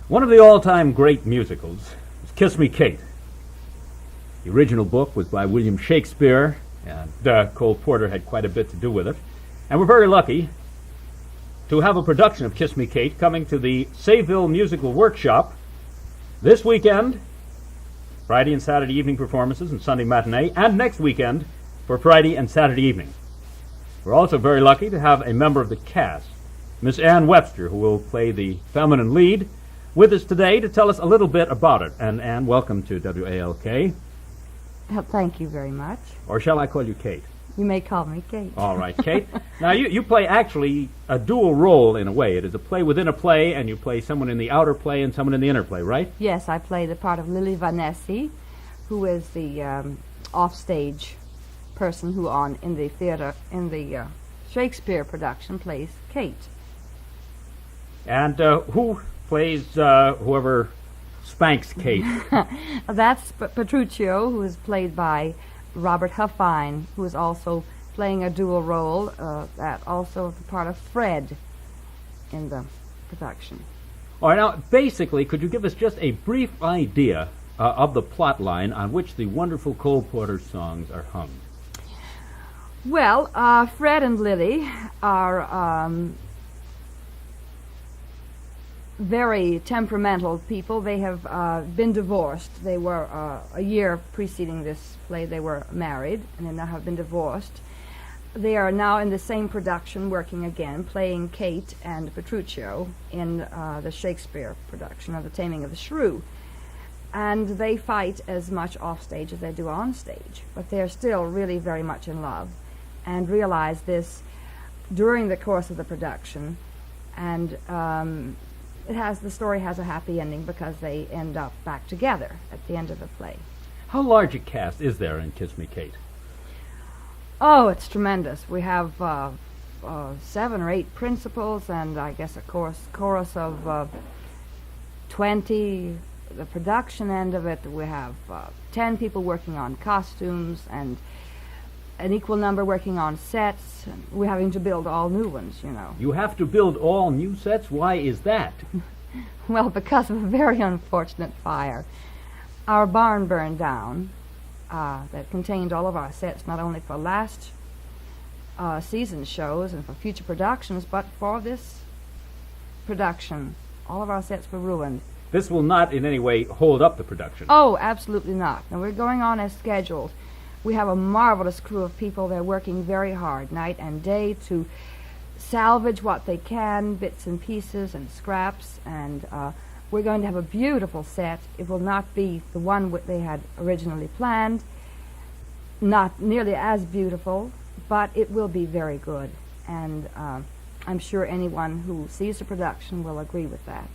One of the all-time great musicals is Kiss Me, Kate. The original book was by William Shakespeare, and Cole Porter had quite a bit to do with it. And we're very lucky to have a production of Kiss Me, Kate coming to the Sayville Musical Workshop this weekend, Friday and Saturday evening performances and Sunday matinee, and next weekend for Friday and Saturday evening. We're also very lucky to have a member of the cast, Miss Ann Webster, who will play the feminine lead, with us today to tell us a little bit about it. And Ann, welcome to WALK. Thank you very much. Or shall I call you Kate? You may call me Kate. All right, Kate. Now, you play actually a dual role in a way. It is a play within a play, and you play someone in the outer play and someone in the inner play, right? Yes, I play the part of Lily Vanessi, who is the offstage person who in the theater, in the Shakespeare production, plays Kate. And who plays whoever spanks Kate? That's Petruchio, who is played by Robert Huffine, who is also playing a dual role, that also the part of Fred in the production. All right, now, basically, could you give us just a brief idea of the plot line on which the wonderful Cole Porter songs are hung? Well, Fred and Lily are very temperamental people. They have been divorced. They were, a year preceding this play, they were married, and they now have been divorced. They are now in the same production, working again, playing Kate and Petruchio in the Shakespeare production of The Taming of the Shrew. And they fight as much off stage as they do on stage, but they're still really very much in love, and realize this during the course of the production. And the story has a happy ending because they end up back together at the end of the play. How large a cast is there in Kiss Me, Kate? Oh, it's tremendous. We have 7 or 8 principals, and I guess a chorus of 20. The production end of it, we have 10 people working on costumes, and an equal number working on sets. And we're having to build all new ones, you know. You have to build all new sets? Why is that? Well, because of a very unfortunate fire. Our barn burned down that contained all of our sets, not only for last season's shows and for future productions, but for this production. All of our sets were ruined. This will not in any way hold up the production. Oh, absolutely not. And we're going on as scheduled. We have a marvelous crew of people. They're working very hard, night and day, to salvage what they can, bits and pieces and scraps, and we're going to have a beautiful set. It will not be the one they had originally planned, not nearly as beautiful, but it will be very good, and I'm sure anyone who sees the production will agree with that.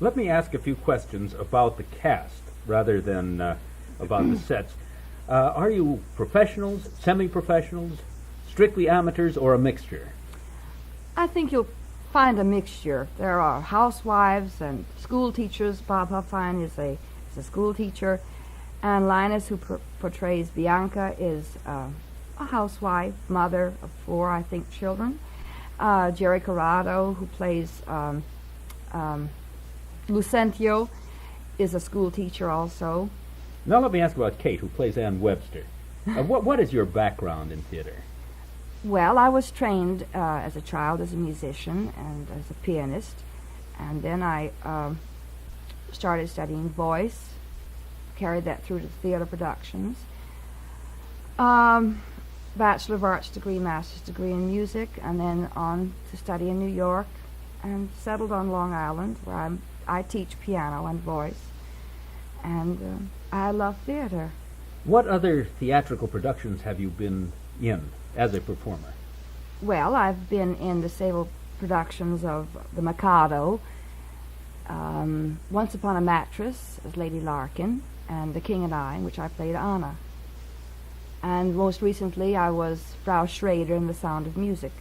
Let me ask a few questions about the cast rather than about the sets. Are you professionals, semi-professionals, strictly amateurs, or a mixture? I think you'll find a mixture. There are housewives and school teachers. Bob Huffine is a school teacher, and Linus, who portrays Bianca, is a housewife, mother of 4, I think, children. Jerry Corrado, who plays Lucentio, is a school teacher also. Now let me ask about Kate, who plays Ann Webster. What is your background in theater? Well, I was trained as a child as a musician and as a pianist, and then I started studying voice, carried that through to theater productions. Bachelor of Arts degree, master's degree in music, and then on to study in New York, and settled on Long Island, where I teach piano and voice, and I love theater. What other theatrical productions have you been in as a performer? Well, I've been in the Sayville productions of The Mikado, Once Upon a Mattress as Lady Larkin, and The King and I, in which I played Anna. And most recently I was Frau Schrader in The Sound of Music.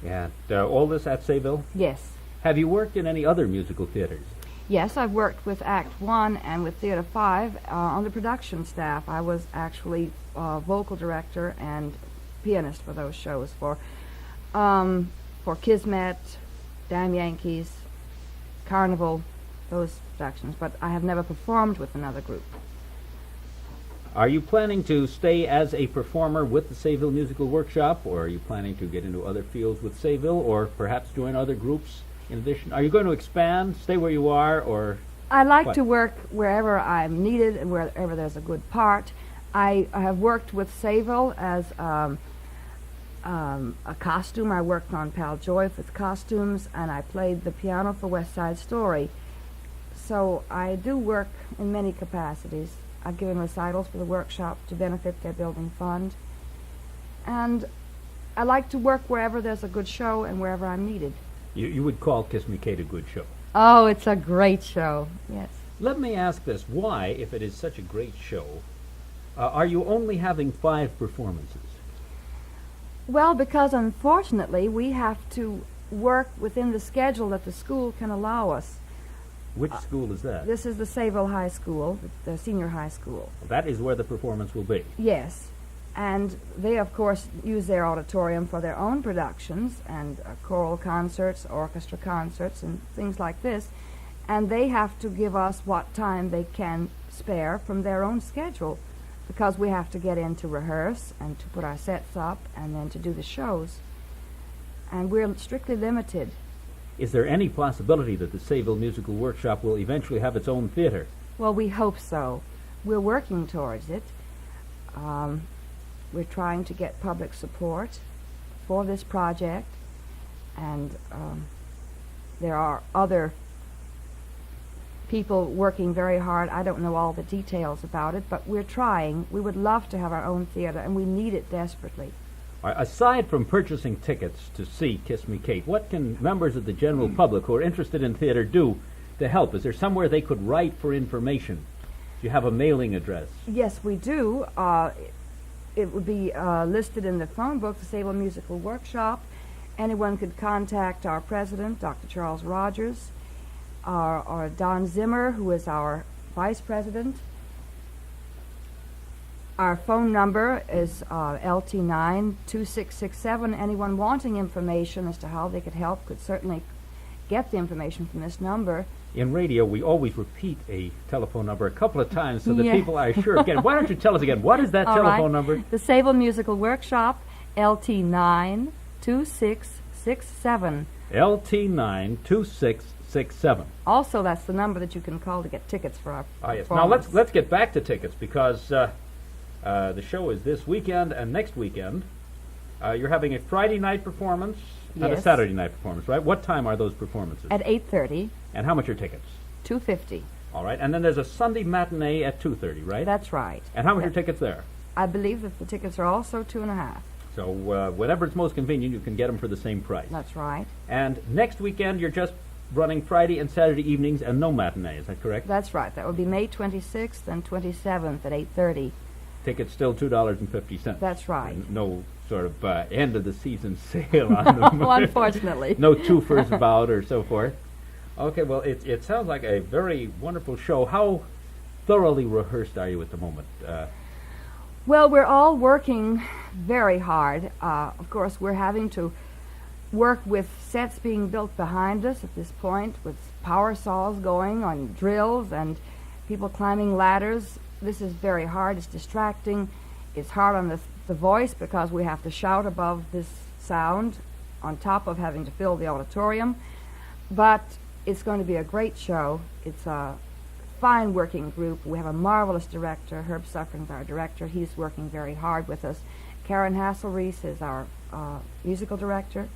And all this at Sayville? Yes. Have you worked in any other musical theaters? Yes, I've worked with Act 1 and with Theater 5 on the production staff. I was actually vocal director and pianist for those shows for Kismet, Damn Yankees, Carnival, those productions, but I have never performed with another group. Are you planning to stay as a performer with the Sayville Musical Workshop, or are you planning to get into other fields with Sayville, or perhaps join other groups in addition? Are you going to expand, stay where you are, or? I like what? to work wherever I'm needed and wherever there's a good part. I have worked with Sayville as a costume. I worked on Pal Joy with costumes, and I played the piano for West Side Story. So I do work in many capacities. I've given recitals for the workshop to benefit their building fund. And I like to work wherever there's a good show and wherever I'm needed. You would call Kiss Me Kate a good show. Oh, it's a great show, yes. Let me ask this. Why, if it is such a great show, are you only having 5 performances? Well, because unfortunately we have to work within the schedule that the school can allow us. Which school is that? This is the Sayville High School, the senior high school. That is where the performance will be. Yes. And they, of course, use their auditorium for their own productions and choral concerts, orchestra concerts, and things like this. And they have to give us what time they can spare from their own schedule, because we have to get in to rehearse and to put our sets up and then to do the shows. And we're strictly limited. Is there any possibility that the Sayville Musical Workshop will eventually have its own theater? Well, we hope so. We're working towards it. We're trying to get public support for this project, and there are other people working very hard. I don't know all the details about it, but we're trying. We would love to have our own theater, and we need it desperately. Aside from purchasing tickets to see Kiss Me Kate, what can members of the general public who are interested in theater do to help? Is there somewhere they could write for information? Do you have a mailing address? Yes, we do. It would be listed in the phone book, the Sayville Musical Workshop. Anyone could contact our president, Dr. Charles Rogers, or Don Zimmer, who is our vice president. Our phone number is LT9-2667. Anyone wanting information as to how they could help could certainly get the information from this number. In radio, we always repeat a telephone number a couple of times so that Yeah. people are sure. Again, why don't you tell us again, what is that All telephone right. number? The Sayville Musical Workshop, LT9-2667. LT9-2667. Also, that's the number that you can call to get tickets for our Yes. Now performance. let's get back to tickets, because the show is this weekend and next weekend. You're having a Friday night performance and a Yes. Saturday night performance, right? What time are those performances? At 8:30, And how much are tickets? $2.50. All right. And then there's a Sunday matinee at 2:30, right? That's right. And how much are That- tickets there? I believe that the tickets are also 2.50. So whenever it's most convenient, you can get them for the same price. That's right. And next weekend, you're just running Friday and Saturday evenings and no matinee. Is that correct? That's right. That would be May 26th and 27th at 8:30. Tickets still $2.50. That's right. No sort of end of the season sale on them. Well, unfortunately. No two-first bout or so forth. Okay, well, it sounds like a very wonderful show. How thoroughly rehearsed are you at the moment? Well, we're all working very hard. Of course, we're having to work with sets being built behind us at this point, with power saws going on drills and people climbing ladders. This is very hard. It's distracting. It's hard on the voice because we have to shout above this sound on top of having to fill the auditorium. But it's going to be a great show. It's a fine working group. We have a marvelous director. Herb Suffren's our director. He's working very hard with us. Karen Hasselreese is our musical director.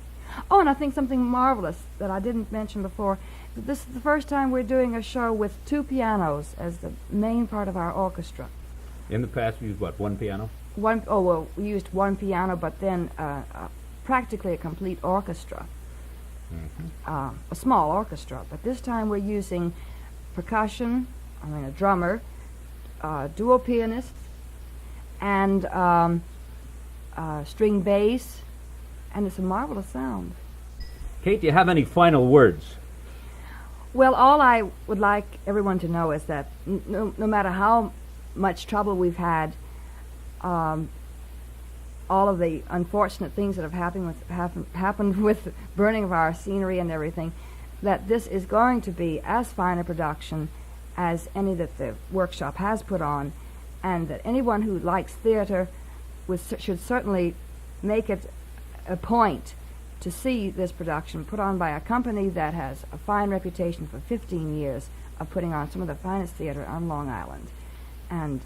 Oh, and I think something marvelous that I didn't mention before. This is the first time we're doing a show with 2 pianos as the main part of our orchestra. In the past, you used, what, one piano? We used 1 piano, but then practically a complete orchestra. A small orchestra. But this time we're using percussion, a drummer, duo pianists, and string bass, and it's a marvelous sound. Kate, do you have any final words? Well, all I would like everyone to know is that no matter how much trouble we've had, all of the unfortunate things that have happened with burning of our scenery and everything, that this is going to be as fine a production as any that the workshop has put on, and that anyone who likes theater should certainly make it a point to see this production put on by a company that has a fine reputation for 15 years of putting on some of the finest theater on Long Island. And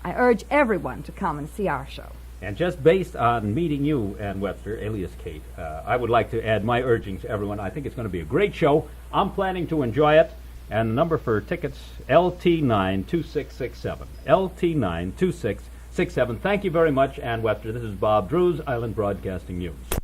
I urge everyone to come and see our show. And just based on meeting you and Webster, alias Kate, I would like to add my urging to everyone. I think it's going to be a great show. I'm planning to enjoy it. And the number for tickets, LT92667. LT92667. Thank you very much, Ann Webster. This is Bob Drews, Island Broadcasting News.